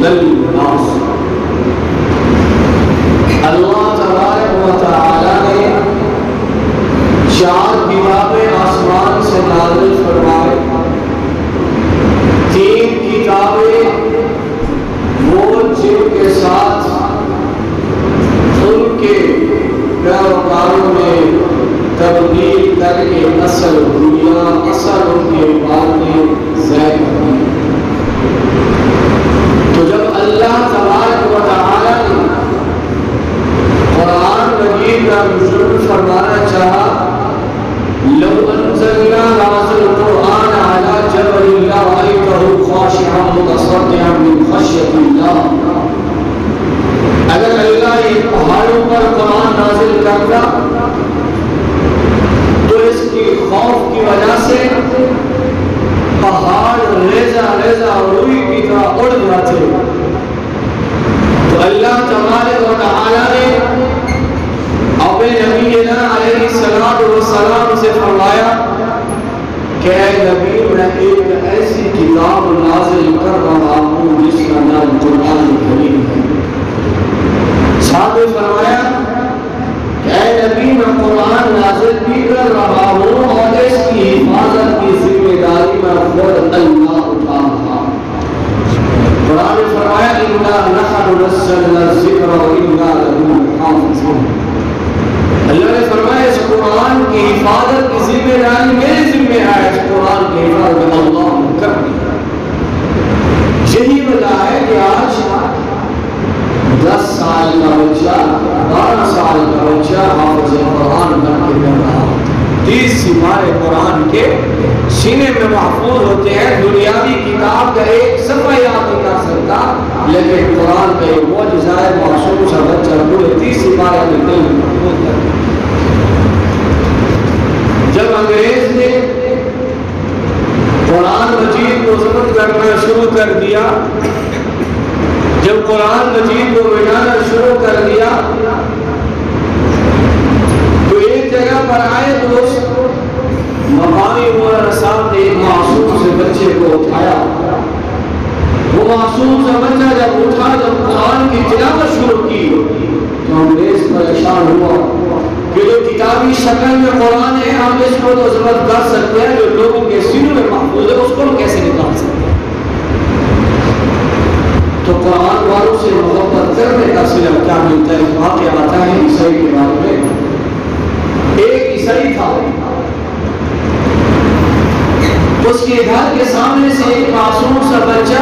للناس۔ اللہ تبارک و تعالی نے 4 کتابیں آسمان سے نازل فرمائے، 3 کتابیں وہ جن کے ساتھ ان کے پیروکاروں نے تبدیل کر کے اصل دنیا، اصل ان کی باتیں ظاہر کی۔ تو جب اللہ تبارک و تعالی نے قرآن مجید کا نزول فرمانا چاہا، لو انزلنا هذا القرآن على جبل لرأيته خاشعا متصدعا من خشية الله، اگر اللہ یہ پہاڑوں پر قرآن نازل کرتا تو اس کی خوف کی وجہ سے پہاڑ ریزہ ریزہ روئی کی طرح اڑ جاتے۔ تو اللہ تبارک و تعالی نے اپنے نبینا علیہ السلام سے فرمایا کہ اے نبی، میں ایک ایسی کتاب نازل کر رہا ہوں جس کا نام قرآن کریم ہے۔ ساتھ میں فرمایا کہ اے نبی، میں قرآن نازل بھی کر رہا ہوں اور اس کی حفاظت کی ذمہ داری میں خود اللہ اٹھا رہا ہوں۔ قرآن نے فرمایا اِنَّا نَحْنُ نَزَّلْنَا الذِّكْرَ وَإِنَّا لَهُ لَحَافِظُونَ۔ اللہ نے فرمایا اس قرآن کی حفاظت کی ذمہ داری میرے ذمہ ہے، اس قرآن کی حفاظت اللہ نے کر دی۔ یہی وجہ ہے کہ آج 10 سال کا بچہ، 12 سال کا بچہ حافظ قرآن بن کے کر رہا ہے۔ 30 سپارے قرآن کے سینے میں محفوظ ہوتے ہیں۔ دنیاوی کتاب کا ایک صفحہ یاد نہیں کر سکتا، لیکن قرآن کا ایک معجزہ ہے، معصوم سا بچہ پورے 30 سپارے میں دل میں محفوظ کر دیا۔ جب انگریز نے قرآن مجید کو ضبط کرنا شروع کر دیا، جب قرآن مجید کو مٹانا شروع کر دیا، تو ایک جگہ پر آئے تو اس مقامی مولانا صاحب نے ایک معصوم سے بچے کو اٹھایا۔ وہ معصوم سے بچہ جب اٹھا، جب قرآن کی تلاوت شروع کی تو انگریز پریشان ہوا کہ جو کتابی شکل میں قرآن ہے ہم اس کو تو ضبط کر سکتے ہیں، جو لوگوں کے سینوں میں محفوظ ہے اس کو ہم کیسے نکال سکتے ہیں؟ تو قرآن والوں سے محبت کرنے کا صرف کیا ملتا ہے؟ واقعہ آتا ہے عیسائی کے بارے میں۔ ایک عیسائی تھا، اس کے گھر کے سامنے سے ایک معصوم سا بچہ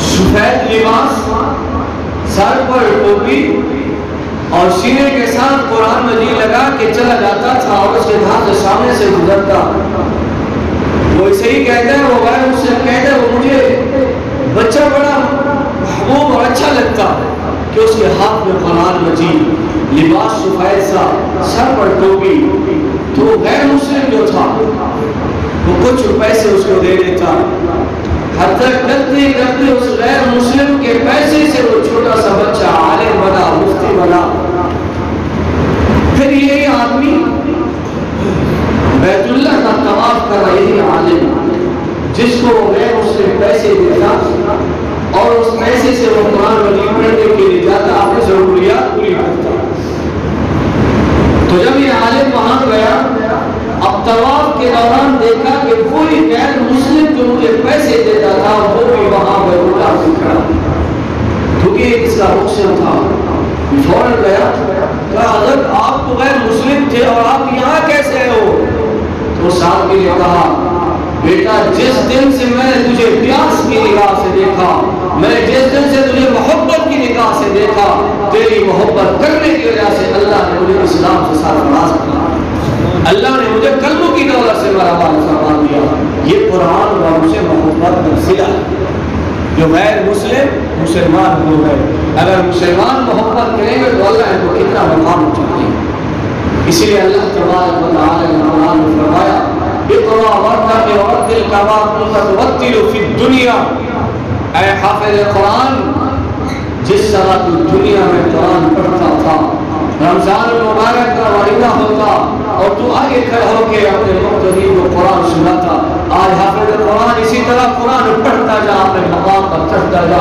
سفید لباس، سر پر ٹوپی اور سینے کے ساتھ قرآن مجید لگا کے چلا جاتا تھا اور اس کے گھر کے سامنے سے گزرتا۔ وہ اسے ہی کہتا ہے، وہ غیر مسلم کہتا ہے، وہ مجھے بچہ بڑا محبوب اور اچھا لگتا کہ اس کے ہاتھ میں قرآن مجید، لباس سفید سا، سر پر ٹوپی۔ تو غیر مسلم جو تھا وہ کچھ پیسے اس کو دے دیتا، حتیٰ کرتے کرتے اس غیر مسلم کے پیسے سے وہ چھوٹا سا بچہ عالم بنا، مفتی بنا۔ پھر یہی آدمی بیت اللہ کا طواف کر رہی عالم، جس کو غیر مسلم پیسے دیتا اور اس پیسے سے وہ قرآن مجید پڑھنے کے لیے جاتا، اپنی ضروریات پوری کرتا۔ تو جب یہ عالم وہاں گیا، اب طواف کے دوران دیکھا کہ کوئی غیر مسلم جو مجھے پیسے دیتا تھا وہ بھی وہاں بیت اللہ سے کھڑا، کیونکہ اس کا مسلم تھا۔ فوراً گیا، کہا حضرت آپ تو غیر مسلم تھے اور آپ یہاں کیسے ہو؟ تو صاحب نے کہا بیٹا، جس دن سے میں نے تجھے پیاس کی نگاہ سے دیکھا، میں نے جس دن سے تجھے محبت کی نگاہ سے دیکھا، تیری محبت کرنے کی وجہ سے اللہ نے مجھے اسلام سے سرفراز کیا، اللہ نے مجھے کلموں کی دولت سے میرا بال فرمان دیا۔ یہ قرآن اور مجھے محبت کا صلہ ہے۔ جو غیر مسلم مسلمان ہو گئے، اگر مسلمان محبت کریں گے تو اللہ ان کو کتنا مقام چاہیے۔ اسی لیے اللہ تبارک و تعالی نے قرآن میں فرمایا اقرأ وارتقِ ورتل كما كنت ترتل في الدنيا، اے حافظ قرآن، جس طرح تو دنیا میں قرآن پڑھتا تھا، رمضان المبارک کا وعدہ ہوتا اور تو آگے کھڑا ہو کے اپنے مقتدی کو قرآن سناتا، آج حافظ قرآن اسی طرح قرآن پڑھتا جا، اپنے مقام پر چڑھتا جا،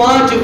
5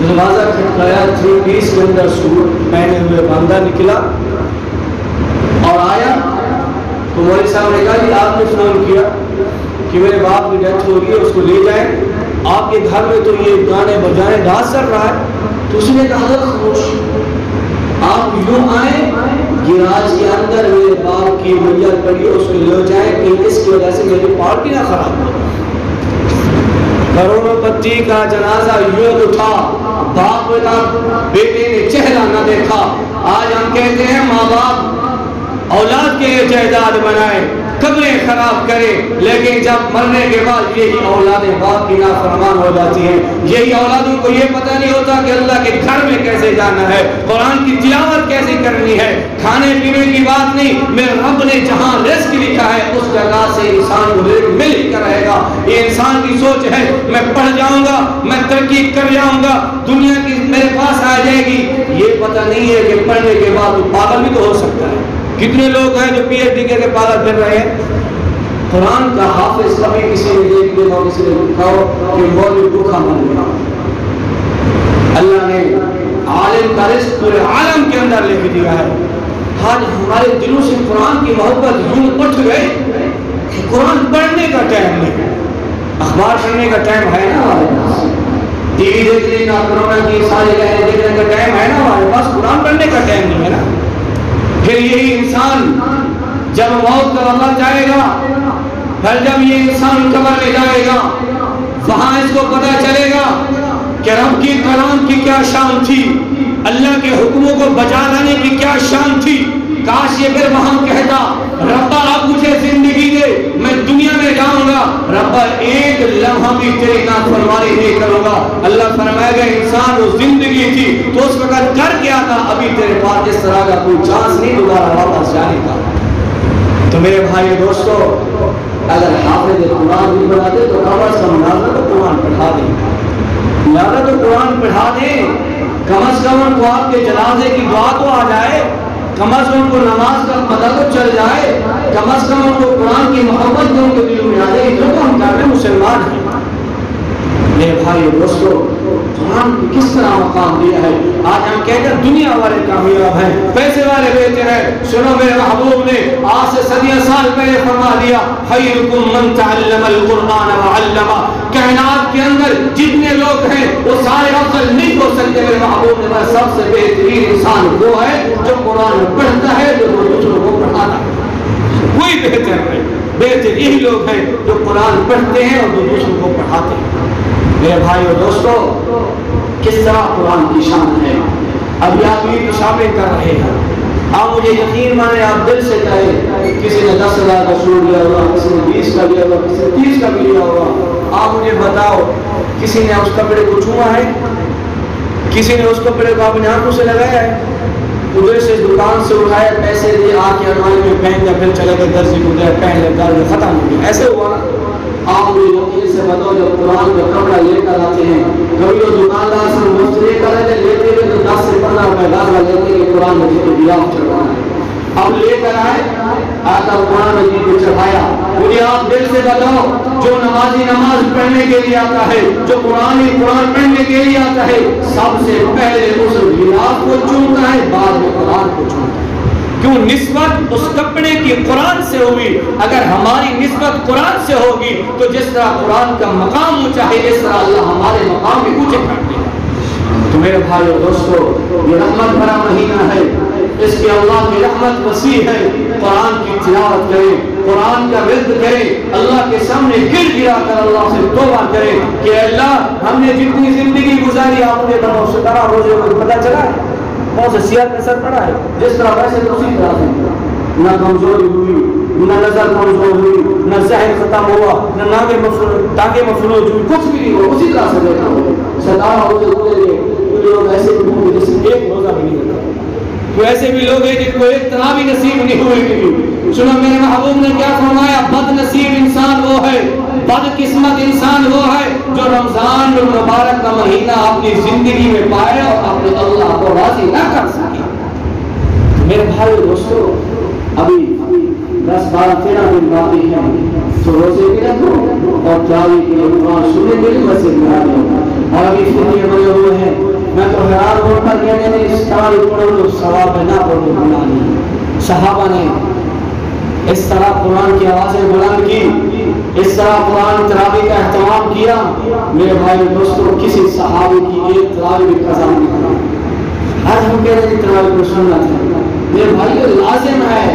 دروازہ کھٹکایا، 3 پیس کے اندر سوٹ پہنے ہوئے بندہ نکلا اور آیا تو مولوی صاحب نے کہا جی آپ نے فون کیا کہ میرے باپ کی ڈیتھ ہو گئی ہے، اس کو لے جائیں، آپ کے گھر میں تو یہ گانے بجانے ڈانس چل رہا ہے۔ تو اس نے کہا حضرت خاموش، آپ یوں آئیں گراج کے اندر میرے باپ کی میت پڑی ہے، اس کو لے جائیں کہ اس کی وجہ سے میری پارٹی نہ خراب ہو۔ کروڑوں پتی کا جنازہ یوں اٹھا، باپ کا بیٹے نے چہرہ نہ دیکھا۔ آج ہم کہتے ہیں ماں باپ اولاد کے لیے جائیداد بنائے، قبریں خراب کرے، لیکن جب مرنے کے بعد یہی اولادیں باپ کی نافرمان ہو جاتی ہیں۔ یہی اولادوں کو یہ پتہ نہیں ہوتا کہ اللہ کے گھر میں کیسے جانا ہے، قرآن کی تلاوت کیسے کرنی ہے، کھانے پینے کی بات نہیں، میرے رب نے جہاں رزق لکھا ہے اس جگہ سے انسان کو رزق مل ہی کر رہے گا۔ یہ انسان کی سوچ ہے میں پڑھ جاؤں گا، میں ترقی کر جاؤں گا، دنیا کی میرے پاس آ جائے گی۔ یہ پتہ نہیں ہے کہ پڑھنے کے بعد وہ پاگل بھی تو ہو سکتا ہے۔ کتنے لوگ ہیں جو پی ایچ ڈی کے پاگل پھر رہے ہیں۔ قرآن کا حافظ کبھی کسی نے دیکھ لیا ہو، کسی نے لکھا ہو کہ مولوی بھوکا مر گیا۔ اللہ نے عالم کا رزق پورے عالم کے اندر لکھ دیا ہے۔ آج ہمارے دلوں سے قرآن کی محبت یوں اٹھ گئے کہ قرآن پڑھنے کا ٹائم نہیں، اخبار پڑھنے کا ٹائم ہے نا ہمارے پاس، ٹی وی دیکھنے کا، کرونا کی سارے لہریں دیکھنے کا ٹائم ہے نا ہمارے پاس، قرآن پڑھنے کا ٹائم نہیں ہے نا۔ پھر یہی انسان جب موت کا وقت جائے گا، پھر جب یہ انسان قبر میں جائے گا، وہاں اس کو پتہ چلے گا کہ رب کی کلام کی کیا شان تھی، اللہ کے حکموں کو بجا لانے کی کیا شان تھی۔ کاش یہ پھر وہاں کہتا ربا آپ مجھے زندگی دے، میں دنیا میں جاؤں گا، ربا ایک لمحہ بھی تیری نافرمانی نہیں کروں گا۔ اللہ فرمائے گا انسان وہ زندگی تھی تو اس وقت کر کیا تھا، ابھی تیرے پاس اس طرح کا کوئی چانس نہیں دوبارہ واپس جانے کا۔ تو میرے بھائی دوستو، اگر حافظ قرآن نہیں بناتے تو کم از کم ناظر تو قرآن پڑھا دیں، ناظر تو قرآن پڑھا دیں، کم از کم ان کو آپ کے جنازے کی دعا تو آ جائے، کم از کم کو نماز کا پتہ تو چل جائے، کم از کم ان کو قرآن کی محبت ان کے دلوں میں آ جائے، جو ہم کہتے ہیں مسلمان ہیں۔ میرے بھائی دوستو، قرآن کو کس طرح مقام دیا ہے۔ آج ہم کہتے ہیں دنیا والے کامیاب ہیں، پیسے والے بہتر ہیں۔ سنو میرے محبوب نے آج سے صدیاں سال پہلے فرما دیا خیرکم من تعلم القرآن وعلمہ۔ کائنات کے اندر جتنے لوگ ہیں وہ سارے افضل نہیں ہو سکتے، میرے محبوب نے کہا سب سے بہترین انسان وہ ہے جو قرآن پڑھتا ہے، جو دوسروں کو پڑھاتا ہے۔ کوئی بہتر نہیں، بہتر یہی لوگ ہیں جو قرآن پڑھتے ہیں اور دوسروں کو پڑھاتے ہیں۔ میرے بھائی اور دوستو، کس طرح قرآن کی شان ہے۔ ابھی آپ یہ شامل کر رہے ہیں، آپ مجھے یقین مانے، آپ دل سے کہیں کسی نے 10,000 کا سوٹ لیا ہوگا، کسی نے 20 کا لیا ہوگا، کسی نے 30 کا بھی لیا ہوگا۔ آپ مجھے بتاؤ کسی نے اس کپڑے کو چھوا ہے؟ کسی نے اس کپڑے کو اپنے ہاتھوں سے لگایا ہے؟ ادھر سے دکان سے اٹھائے، پیسے دیے، آ کے الماری میں پہن گیا، پھر چلے گئے درزی کو گئے، پہن لے، درد ختم ہو گیا، ایسے ہوا نا۔ آپ مجھے یقین سے بتاؤ جب قرآن کا کپڑا لے کر آتے ہیں، کبھی وہ دکاندار سے مفت لے کر آتے لیتے ہوئے تو 10 سے 15 روپے لازمہ لیتے کہ قرآن مجید کو دیا چڑھانا ہے۔ اب لے کر آئے، آتا قرآن مجید کو چڑھایا۔ مجھے آپ دل سے بتاؤ جو نمازی نماز پڑھنے کے لیے آتا ہے، جو قرآن پڑھنے کے لیے آتا ہے، سب سے پہلے اس غلاف کو چنتا ہے، بعد میں قرآن کو چنتا ہے۔ کیوں؟ نسبت اس کپڑے کی قرآن سے ہوئی۔ اگر ہماری نسبت قرآن سے ہوگی تو جس طرح قرآن کا مقام اونچا ہے، اس طرح اللہ ہمارے مقام بھی اونچے کر دے گا۔ تو میرے بھائی اور دوستو، یہ رحمت بھرا مہینہ ہے، اس کی اللہ کی رحمت وسیع ہے۔ قرآن کی تلاوت کریں، قرآن کا ورد کریں، اللہ کے سامنے گر گرا کر اللہ سے توبہ کریں کہ اللہ ہم نے جتنی زندگی گزاری آپ نے بناؤ سے طرح روزے کو پتہ چلا ہے کون سے صحت میں اثر پڑا ہے، جس طرح ویسے تو اسی طرح سے نہ کمزوری ہوئی، نہ نظر کمزور ہوئی، نہ ذہن ختم ہوا، نہ ٹانگیں مفلوج ہوئی، کچھ بھی نہیں ہوا، اسی طرح سے دیکھا ہو 17 روزے ہوتے رہے۔ کچھ لوگ ایسے بھی ہوں گے جس سے ایک روزہ بھی نہیں رکھا، تو ایسے بھی لوگ ہیں جن کو ایک طرح بھی نصیب نہیں ہوئی۔ سنو میرے محبوب نے کیا فرمایا، بد نصیب انسان وہ ہے، بد قسمت انسان وہ ہے جو رمضان المبارک کا مہینہ اپنی زندگی میں پائے اور اپنے اللہ کو راضی نہ کر سکے۔ میرے بھائی دوستو، ابھی 10-12-13 دن باقی ہیں، تو روزے بھی رکھو اور تراویح کے لیے قرآن سننے کے لیے مسجد میں آ جاؤ۔ اور ابھی فریے بنے ہوئے ہیں. میں تو حیران ہو کر کہتے ہیں اس طرح پڑھو تو ثواب ہے، نہ پڑھو گناہ نہیں. صحابہ نے اس طرح قرآن کی آوازیں بلند کی، اس طرح قرآن تراویح کا اہتمام کیا. میرے بھائی دوستوں، کسی صحابی کی ایک تراویح بھی قضا نہیں کرا. آج ہم کہہ رہے ہیں تراویح کو سنت ہے. میرے بھائی یہ لازم ہے،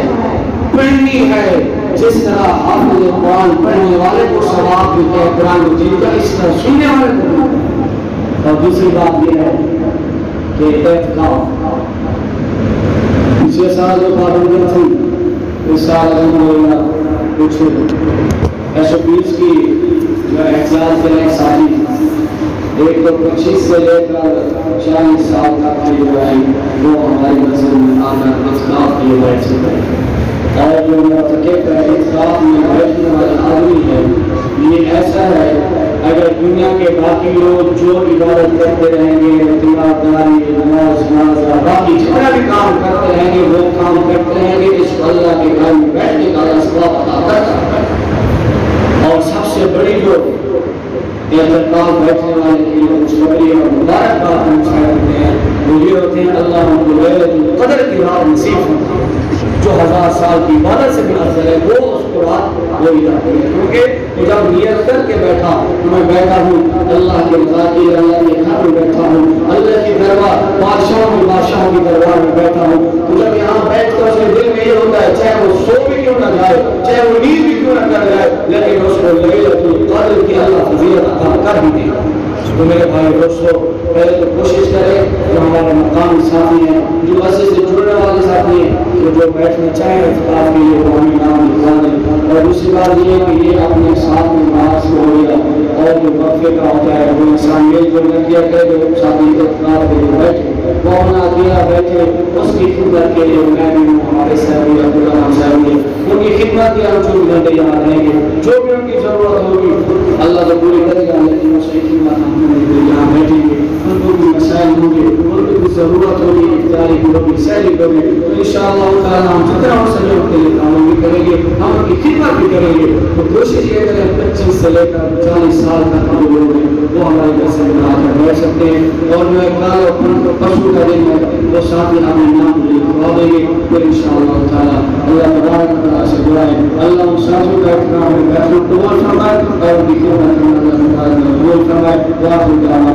پڑھنی ہے. جس طرح حافظ قرآن پڑھنے والے کو ثواب ملتا ہے قرآن مجید کا، اس طرح سننے والے کو. اور دوسری بات یہ ہے کہ اعتکاف پچھلے سال جو پابندیاں تھیں اس سال الحمدللہ کچھ 120 کی جو احتجاج کریں ساتھی، ایک تو 25 سے لے کر 40 سال تک کی جو ہے وہ ہماری نظر میں آ کر اعتکاف کیے بیٹھ سکتے ہیں. اور جو معتکف ہے اعتکاف میں بیٹھنے والا آدمی ہے، یہ ایسا ہے اگر دنیا کے باقی لوگ جو عبادت کرتے رہیں گے، تلاوت، نماز، نماز باقی جتنا بھی کام کرتے رہیں گے وہ کام کرتے رہیں گے، اس کو اللہ کے گھر میں بیٹھنے کا اللہ ثواب عطا کرتا ہے. اور سب سے بڑی جو اعتکاف بیٹھنے والے کی خوشخبری اور مبارکباد ہوتے ہیں وہ یہ ہوتے ہیں اللہ ان کو لیلۃ القدر کی رات نصیب ہوتی ہے، جو 1000 سال کی عبادت سے بھی افضل ہے. وہ اس کو رات وہی جاتی ہے، کیونکہ جب نیت کر کے بیٹھا تو میں بیٹھا ہوں اللہ کے رضا کے لیے، اللہ کے گھر میں بیٹھا ہوں، اللہ کی دربار بادشاہوں کی دربار میں بیٹھا ہوں. تو جب یہاں بیٹھ کر اسے دل میں یہ ہوتا ہے چاہے وہ سو بھی کیوں نہ جائے، چاہے وہ نیند بھی کیوں نہ کر جائے، لیکن اس کو لیلۃ القدر کی اللہ فضیلت عطا کر ہی دے. تو میرے بھائی دوستو، پہلے تو کوشش کریں جو ہمارے مقامی ساتھی ہیں، جو مسجد سے جڑنے والے ساتھی ہیں، تو جو بیٹھنا چاہیں اعتکاف کے لیے وہ ہمیں نام لکھا دیں. اور دوسری بات یہ ہے کہ یہ اپنے ساتھ میں نماز ہو گیا اور جو وقفے کا ہوتا ہے وہ انسان یہ جو نہ کیا کرے جو ساتھی اعتکاف کے لیے بیٹھے وہ اپنا اکیلا بیٹھے، اس کی خدمت کے لیے میں بھی ہوں، ہمارے صاحب عبدالرحمان صاحب نے ان کی خدمت کے ہم 24 گھنٹے یہاں رہیں گے. جو بھی ان کی ضرورت ہوگی اللہ تو پوری کرے گا، لیکن اس کی خدمت ہم یہاں بیٹھیں گے. ان کو بھی مسائل ہوں گے، ان کو بھی ضرورت ہوگی افطاری کی ہوگی، سحری کی ہوگی، تو انشاءاللہ تعالیٰ ہم جتنا ہو سکے ان کے لیے کام بھی کریں گے، ہم ان کی خدمت بھی کریں گے. تو کوشش یہ کریں 25 سے لے کر 40 سال تک ہم لوگ ہیں وہ ہمارے گھر سے ملا کر بیٹھ سکتے ہیں. اور جو ہے کال اور پشو کا دن ہے وہ ساتھ ہی اپنے نام لکھوا دیں گے. پھر انشاءاللہ تعالیٰ اللہ تبارک و تعالیٰ سے دعا ہے اللہ ان ساتھیوں کا احترام میں بیٹھنا قبول فرمائے اور ان کی خدمت کرنا اللہ تعالیٰ قبول فرمائے.